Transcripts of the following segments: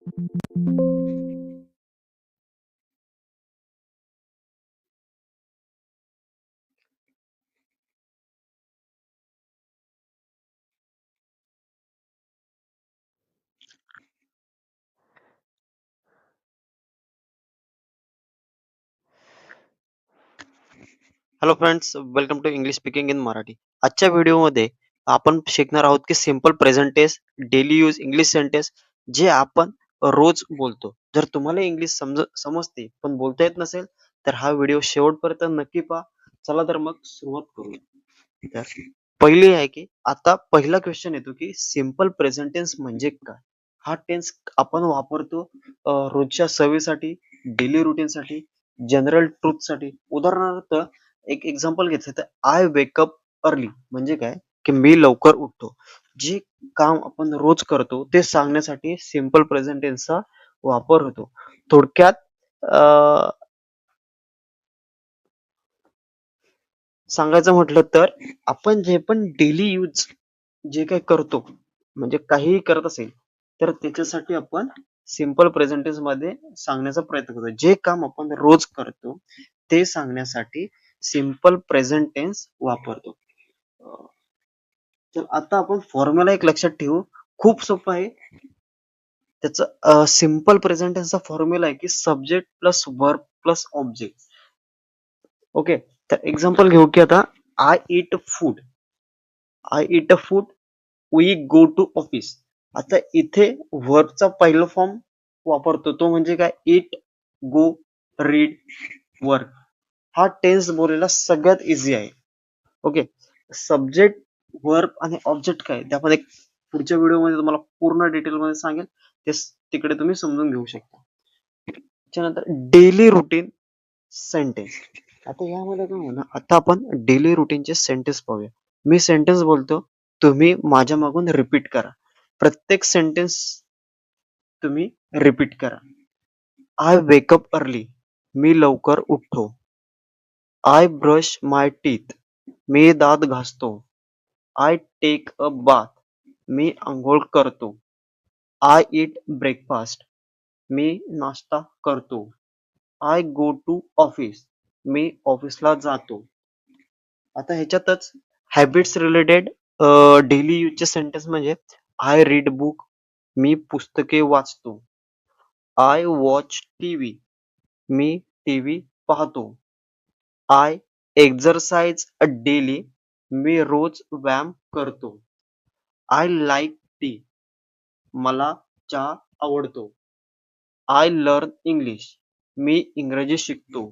Hello friends, welcome to English speaking in Marathi. आजच्या व्हिडिओमध्ये आपण शिकणार आहोत की simple present tense, daily use English sentence जे आपण रोज बोलतो. जर तुम्हाला इंग्लिश समजते पण बोलता येत नसेल तर हा व्हिडिओ शेवटपर्यंत नक्की पहा. चला तर मग सुरुवात करूया. तर पहिली आहे की आता पहिला क्वेश्चन येतो की सिंपल प्रेझेंट टेन्स म्हणजे काय? हा टेन्स आपण वापरतो रोजच्या सवयीसाठी, डेली रुटीनसाठी, जनरल ट्रूथसाठी. उदाहरणार्थ एक एक्झाम्पल घेतलं तर आय वेकअप अर्ली म्हणजे काय की मी लवकर उठतो. जे काम आपण रोज करतो ते सांगण्यासाठी सिंपल प्रेझेंट टेन्सचा वापर होतो. थोडक्यात सांगायचं म्हटलं तर आपण जे पण डेली यूज जे काही करतो म्हणजे काहीही करत असेल तर त्याच्यासाठी आपण सिंपल प्रेझेंट टेन्स मध्ये सांगण्याचा प्रयत्न करतो. जे काम आपण रोज करतो ते सांगण्यासाठी सिंपल प्रेझेंट टेन्स वापरतो. अं, तर आता आपण फॉर्म्युला एक लक्षात ठेवू. खूप सोपं आहे. त्याचं सिंपल प्रेझेंट टेन्सचा फॉर्म्युला आहे की subject plus verb plus object. Okay, तर एक्झाम्पल घेऊ की आता I eat food. I eat a food, we go to office. आता इथे वर्बचा पहिला फॉर्म वापरतो तो म्हणजे काय? Eat, go, read, work. हा टेन्स बोलायला सगळ्यात इझी आहे. ओके, सब्जेक्ट, वर्ब आणि ऑब्जेक्ट काय ते आपण एक पुढच्या व्हिडिओमध्ये तुम्हाला पूर्ण डिटेल मध्ये सांगेल. ते तिकडे तुम्ही समजून घेऊ शकता. त्याच्यानंतर डेली रुटीन सेंटेन्स. आता यामध्ये काय होणार, आता आपण डेली रुटीनचे सेंटेन्स पाहूया. मी सेंटेन्स बोलतो, तुम्ही माझ्या मागून रिपीट करा. प्रत्येक सेंटेन्स तुम्ही रिपीट करा. आय वेकअप अर्ली, मी लवकर उठतो. आय ब्रश माय टीथ, मी दात घासतो. आय टेक अ बाथ, मी आंघोळ करतो. आय इट ब्रेकफास्ट, मी नाश्ता करतो. आय गो टू ऑफिस, मी ऑफिसला जातो. आता ह्याच्यातच हॅबिट्स रिलेटेड डेली यूजचे सेंटेन्स म्हणजे आय रीड बुक, मी पुस्तके वाचतो. I watch TV, me TV पाहतो. आय एक्झरसाइज अ डेली, मी रोज व्यायाम करतो. आय लाईक टी, मला चहा आवडतो. आय लर्न इंग्लिश, मी इंग्रजी शिकतो.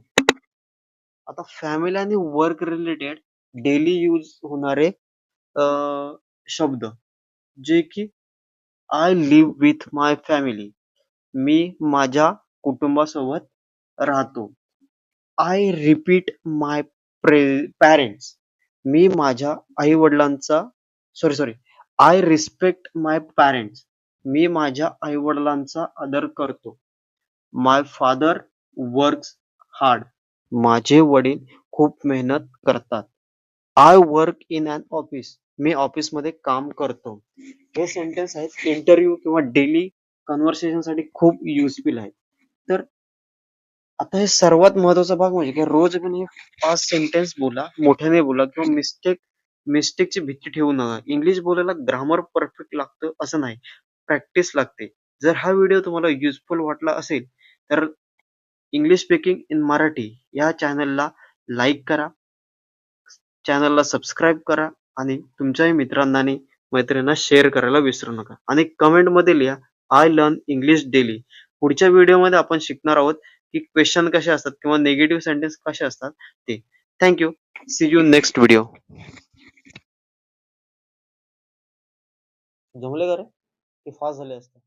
आता फॅमिली आणि वर्क रिलेटेड डेली यूज होणारे शब्द जे की I live with my family, मी माझ्या कुटुंबासोबत राहतो. आय रिपीट माय पॅरेंट्स, मी माझ्या आई वडिलांचा sorry I respect my parents, मी माझ्या आई वडिलांचा आदर करतो. माय फादर वर्क्स हार्ड, माझे वडील खूप मेहनत करतात. I work in an office, मी ऑफिसमध्ये काम करतो. हे सेंटेन्स आहेत इंटरव्ह्यू किंवा डेली कन्व्हर्सेशन साठी खूप युजफुल आहेत. तर आता हे सर्वात महत्वाचा भाग म्हणजे की रोज पण हे 5 सेंटेन्स बोला, मोठ्याने बोला किंवा मिस्टेकची भीती ठेवू नका. इंग्लिश बोलायला ग्रामर परफेक्ट लागतं असं नाही, प्रॅक्टिस लागते. जर हा व्हिडिओ तुम्हाला युजफुल वाटला असेल तर इंग्लिश स्पीकिंग इन मराठी या चॅनलला लाईक करा, चॅनलला सबस्क्राईब करा आणि तुमच्याही मित्रांना आणि मैत्रिणींना शेअर करायला विसरू नका. आणि कमेंटमध्ये लिहा आय लर्न इंग्लिश डेली. पुढच्या व्हिडिओमध्ये आपण शिकणार आहोत की क्वेश्चन कसे असतात किंवा निगेटिव्ह सेंटेन्स कसे असतात ते. Thank you. See you next video. जमले का रे? की फास्ट झाले असते?